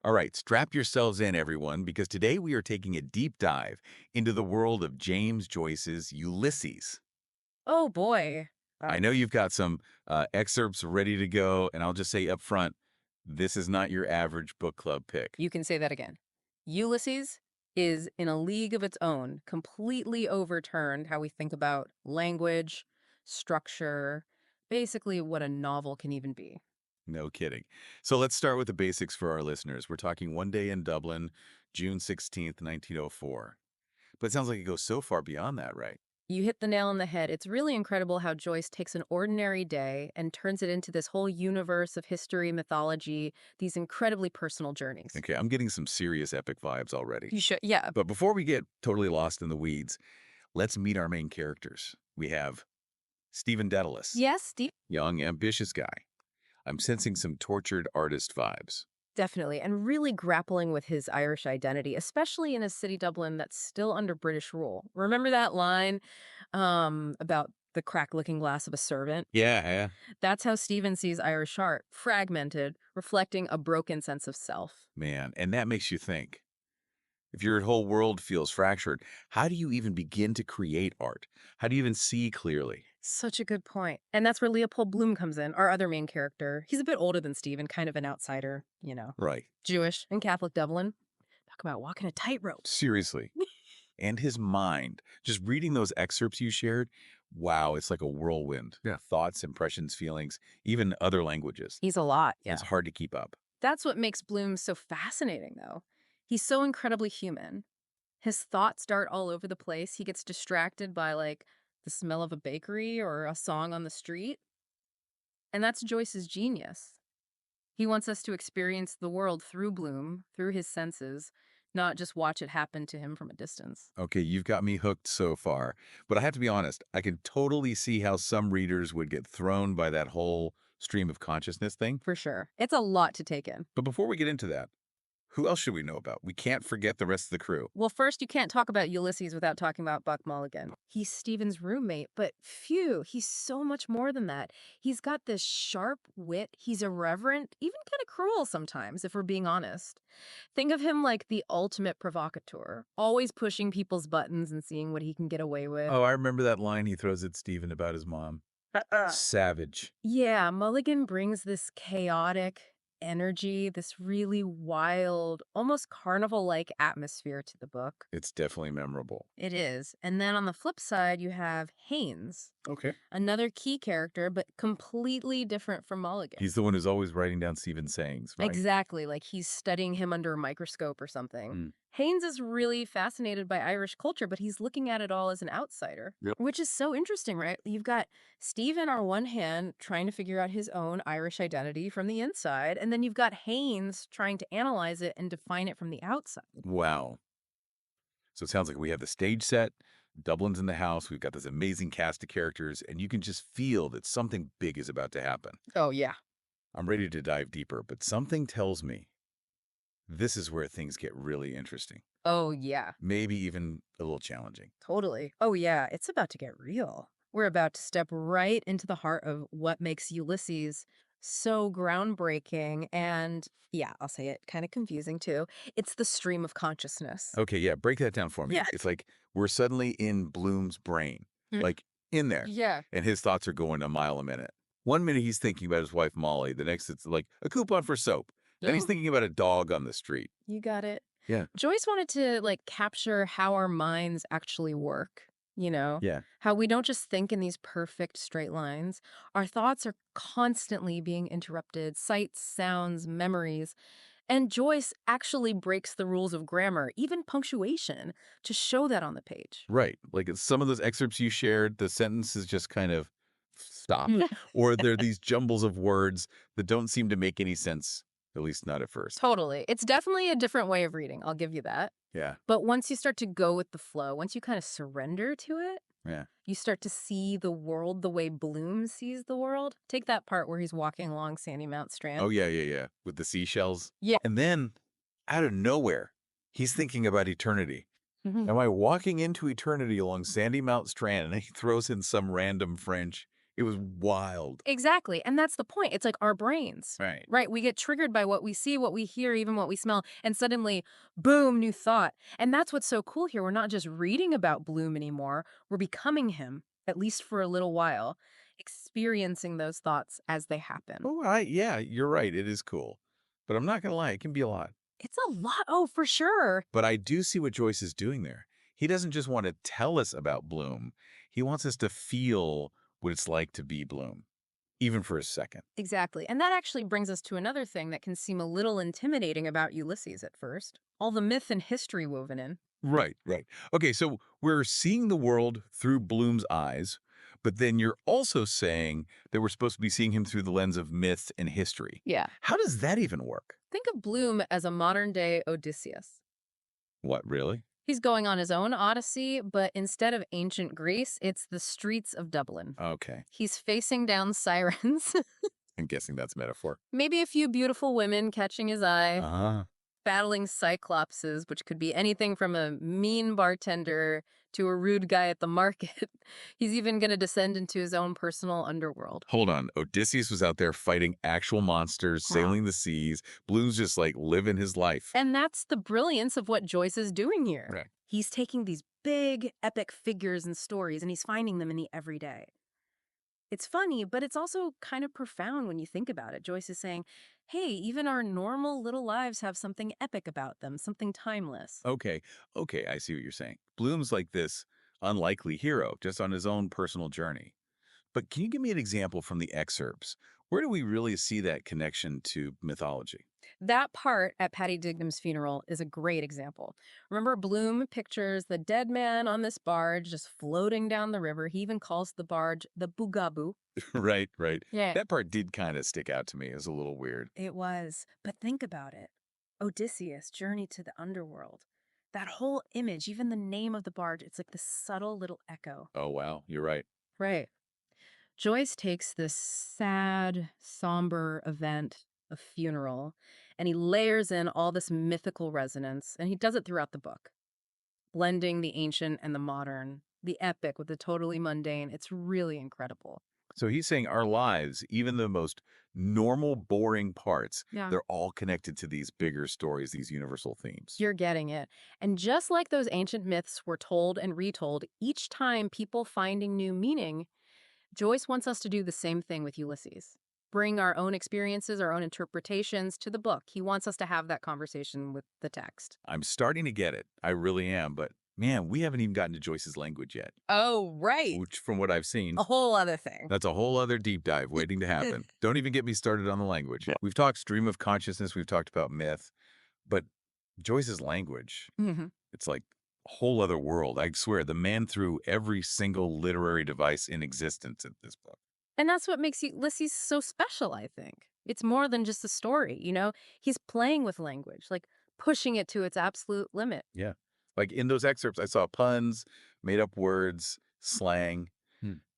All right, strap yourselves in, everyone, because today we are taking a deep dive into the world of James Joyce's Ulysses. Oh boy. I know you've got some excerpts ready to go, and I'll just say up front, this is not your average book club pick. You can say that again. Ulysses is in a league of its own, completely overturned how we think about language, structure, basically what a novel can even be. No kidding. So let's start with the basics for our listeners. We're talking One Day in Dublin, June 16th, 1904. But it sounds like it goes so far beyond that, right? You hit the nail on the head. It's really incredible how Joyce takes an ordinary day and turns it into this whole universe of history, mythology, these incredibly personal journeys. Okay, I'm getting some serious epic vibes already. You should, yeah. But before we get totally lost in the weeds, let's meet our main characters. We have Stephen Dedalus, Yes, Steve. young, ambitious guy. I'm sensing some tortured artist vibes. Definitely, and really grappling with his Irish identity, especially in a city, Dublin, that's still under British rule. Remember that line about the crack-looking glass of a servant? Yeah. That's how Stephen sees Irish art, fragmented, reflecting a broken sense of self. Man, and that makes you think. If your whole world feels fractured, how do you even begin to create art? How do you even see clearly? Such a good point. And that's where Leopold Bloom comes in, our other main character. He's a bit older than Stephen, kind of an outsider. Right. Jewish and Catholic Dublin. Talk about walking a tightrope. Seriously. And his mind, just reading those excerpts you shared, wow, it's like a whirlwind. Yeah. Thoughts, impressions, feelings, even other languages. He's a lot, yeah. It's hard to keep up. That's what makes Bloom so fascinating, though. He's so incredibly human. His thoughts dart all over the place. He gets distracted by, like, the smell of a bakery or a song on the street. And that's Joyce's genius. He wants us to experience the world through Bloom, through his senses, not just watch it happen to him from a distance. Okay, you've got me hooked so far. But I have to be honest, I can totally see how some readers would get thrown by that whole stream of consciousness thing. For sure. It's a lot to take in. But before we get into that, who else should we know about? We can't forget the rest of the crew. Well, first, you can't talk about Ulysses without talking about Buck Mulligan. He's Stephen's roommate, but phew, he's so much more than that. He's got this sharp wit, he's irreverent, even kind of cruel sometimes, if we're being honest. Think of him like the ultimate provocateur, always pushing people's buttons and seeing what he can get away with. Oh, I remember that line he throws at Stephen about his mom. Savage. Yeah, Mulligan brings this chaotic energy, this really wild, almost carnival-like atmosphere to the book. It's definitely memorable. It is. And then on the flip side, you have Haines, Okay. another key character, but completely different from Mulligan. He's the one who's always writing down Stephen's sayings, right? Exactly, like he's studying him under a microscope or something. Mm. Haynes is really fascinated by Irish culture, but he's looking at it all as an outsider, Yep. which is so interesting, right? You've got Stephen on one hand trying to figure out his own Irish identity from the inside, and then you've got Haynes trying to analyze it and define it from the outside. Wow. So it sounds like we have the stage set, Dublin's in the house, we've got this amazing cast of characters, and you can just feel that something big is about to happen. Oh, yeah. I'm ready to dive deeper, but something tells me this is where things get really interesting. Oh, yeah. Maybe even a little challenging. Totally. Oh, yeah. It's about to get real. We're about to step right into the heart of what makes Ulysses so groundbreaking and, yeah, I'll say it, kind of confusing too. It's the stream of consciousness. Okay, yeah, break that down for me. Yeah. It's like we're suddenly in Bloom's brain, Mm. like in there, Yeah. and his thoughts are going a mile a minute. One minute he's thinking about his wife Molly, the next it's like a coupon for soap. Then he's thinking about a dog on the street. You got it. Yeah. Joyce wanted to like capture how our minds actually work, Yeah. how we don't just think in these perfect straight lines. Our thoughts are constantly being interrupted, sights, sounds, memories. And Joyce actually breaks the rules of grammar, even punctuation, to show that on the page. Right. Like some of those excerpts you shared, the sentences just kind of stop. Or there are these jumbles of words that don't seem to make any sense, at least not at first. Totally. It's definitely a different way of reading. I'll give you that. Yeah. But once you start to go with the flow, once you kind of surrender to it, Yeah. you start to see the world the way Bloom sees the world. Take that part where he's walking along Sandy Mount Strand. Oh, yeah. With the seashells. Yeah. And then out of nowhere, he's thinking about eternity. Mhm. Am I walking into eternity along Sandy Mount Strand? And he throws in some random French It was wild. Exactly, and that's the point. It's like our brains, Right. right? We get triggered by what we see, what we hear, even what we smell, and suddenly, boom, new thought. And that's what's so cool here. We're not just reading about Bloom anymore. We're becoming him, at least for a little while, experiencing those thoughts as they happen. Oh, yeah, you're right. It is cool. But I'm not going to lie, it can be a lot. It's a lot. Oh, for sure. But I do see what Joyce is doing there. He doesn't just want to tell us about Bloom. He wants us to feel what it's like to be Bloom, even for a second. Exactly. And that actually brings us to another thing that can seem a little intimidating about Ulysses at first. All the myth and history woven in. Right, right. Okay, so we're seeing the world through Bloom's eyes, but then you're also saying that we're supposed to be seeing him through the lens of myth and history. Yeah. How does that even work? Think of Bloom as a modern day Odysseus. What, really? He's going on his own odyssey, but instead of ancient Greece, it's the streets of Dublin. Okay, He's facing down sirens, I'm guessing that's metaphor. maybe a few beautiful women catching his eye, Uh-huh. battling cyclopses, which could be anything from a mean bartender to a rude guy at the market. He's even going to descend into his own personal underworld. Hold on. Odysseus was out there fighting actual monsters, sailing the seas. Bloom's just like living his life. And that's the brilliance of what Joyce is doing here. Right. He's taking these big, epic figures and stories, and he's finding them in the everyday. It's funny, but it's also kind of profound when you think about it. Joyce is saying, hey, even our normal little lives have something epic about them, something timeless. Okay. Okay, I see what you're saying. Bloom's like this unlikely hero, just on his own personal journey. But can you give me an example from the excerpts? Where do we really see that connection to mythology? That part at Paddy Dignam's funeral is a great example. Remember, Bloom pictures the dead man on this barge just floating down the river. He even calls the barge the Bugaboo. Right, right. Yeah. That part did kind of stick out to me. It was a little weird. It was. But think about it. Odysseus' journey to the underworld. That whole image, even the name of the barge, it's like this subtle little echo. Oh, wow. You're right. Right. Joyce takes this sad, somber event, a funeral, and he layers in all this mythical resonance, and he does it throughout the book, blending the ancient and the modern, the epic with the totally mundane. It's really incredible. So he's saying our lives, even the most normal, boring parts, Yeah. they're all connected to these bigger stories, these universal themes. You're getting it. And just like those ancient myths were told and retold, each time people finding new meaning, Joyce wants us to do the same thing with Ulysses. Bring our own experiences, our own interpretations to the book. He wants us to have that conversation with the text. I'm starting to get it. I really am. But man, we haven't even gotten to Joyce's language yet, Oh, right. which from what I've seen, A whole other thing. that's a whole other deep dive waiting to happen. Don't even get me started on the language. We've talked stream of consciousness. We've talked about myth, but Joyce's language, Mhm. it's like a whole other world. I swear, the man threw every single literary device in existence in this book. And that's what makes Ulysses so special, I think. It's more than just a story, you know? He's playing with language, like pushing it to its absolute limit. Yeah. Like in those excerpts, I saw puns, made up words, slang.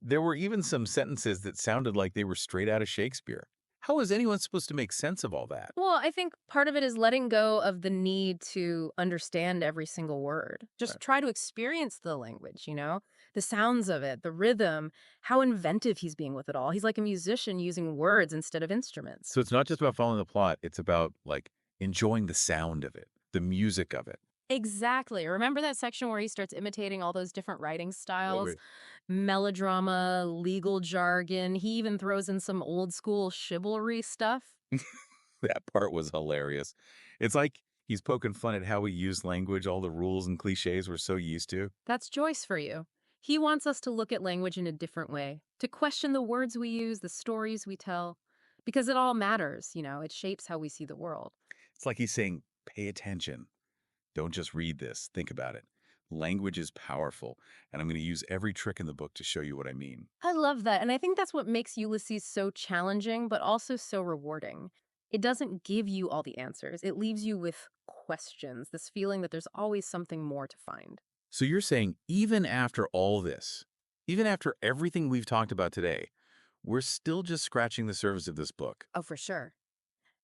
There were even some sentences that sounded like they were straight out of Shakespeare. How is anyone supposed to make sense of all that? Well, I think part of it is letting go of the need to understand every single word. Just Right. try to experience the language, you know? The sounds of it, the rhythm, how inventive he's being with it all. He's like a musician using words instead of instruments. So it's not just about following the plot, it's about like enjoying the sound of it, the music of it. Exactly. Remember that section where he starts imitating all those different writing Oh, styles? wait. Melodrama, legal jargon. He even throws in some old school chivalry stuff. That part was hilarious. It's like he's poking fun at how we use language, all the rules and cliches we're so used to. That's Joyce for you. He wants us to look at language in a different way, to question the words we use, the stories we tell, because it all matters, you know, it shapes how we see the world. It's like he's saying, pay attention. Don't just read this. Think about it. Language is powerful, and I'm going to use every trick in the book to show you what I mean. I love that. And I think that's what makes Ulysses so challenging, but also so rewarding. It doesn't give you all the answers, it leaves you with questions, this feeling that there's always something more to find. So you're saying even after all this, even after everything we've talked about today, we're still just scratching the surface of this book. Oh, for sure.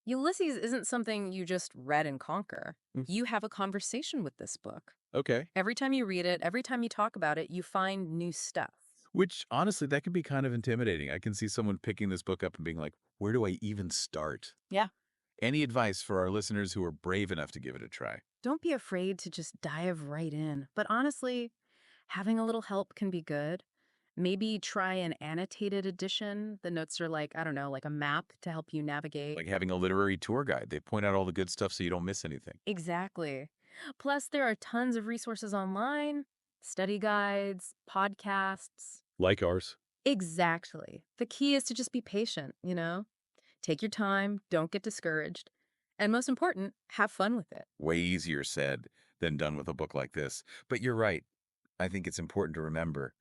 Ulysses isn't something you just read and conquer. Mm. You have a conversation with this book. Okay. Every time you read it, every time you talk about it, you find new stuff. Which, honestly, that can be kind of intimidating. I can see someone picking this book up and being like, where do I even start? Yeah. Any advice for our listeners who are brave enough to give it a try? Don't be afraid to just dive right in. But honestly, having a little help can be good. Maybe try an annotated edition. The notes are like, I don't know, like a map to help you navigate. Like having a literary tour guide. They point out all the good stuff so you don't miss anything. Exactly. Plus, there are tons of resources online, study guides, podcasts. Like ours. Exactly. The key is to just be patient, Take your time, don't get discouraged. And most important, have fun with it. Way easier said than done with a book like this. But you're right. I think it's important to remember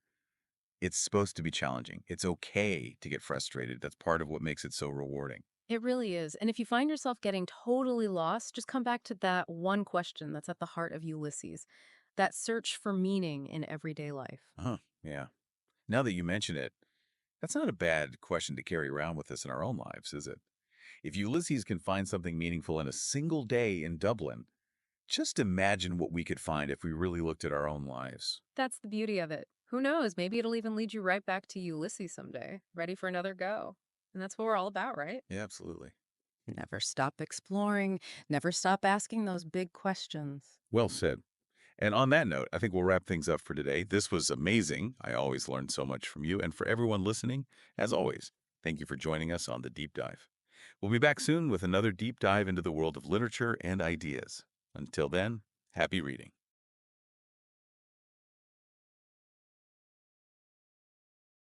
it's supposed to be challenging. It's okay to get frustrated. That's part of what makes it so rewarding. It really is. And if you find yourself getting totally lost, just come back to that one question that's at the heart of Ulysses, that search for meaning in everyday life. Huh. Yeah. Now that you mention it, that's not a bad question to carry around with us in our own lives, is it? If Ulysses can find something meaningful in a single day in Dublin, just imagine what we could find if we really looked at our own lives. That's the beauty of it. Who knows? Maybe it'll even lead you right back to Ulysses someday, ready for another go. And that's what we're all about, right? Yeah, absolutely. Never stop exploring, never stop asking those big questions. Well said. And on that note, I think we'll wrap things up for today. This was amazing. I always learn so much from you. And for everyone listening, as always, thank you for joining us on the deep dive. We'll be back soon with another deep dive into the world of literature and ideas. Until then, happy reading.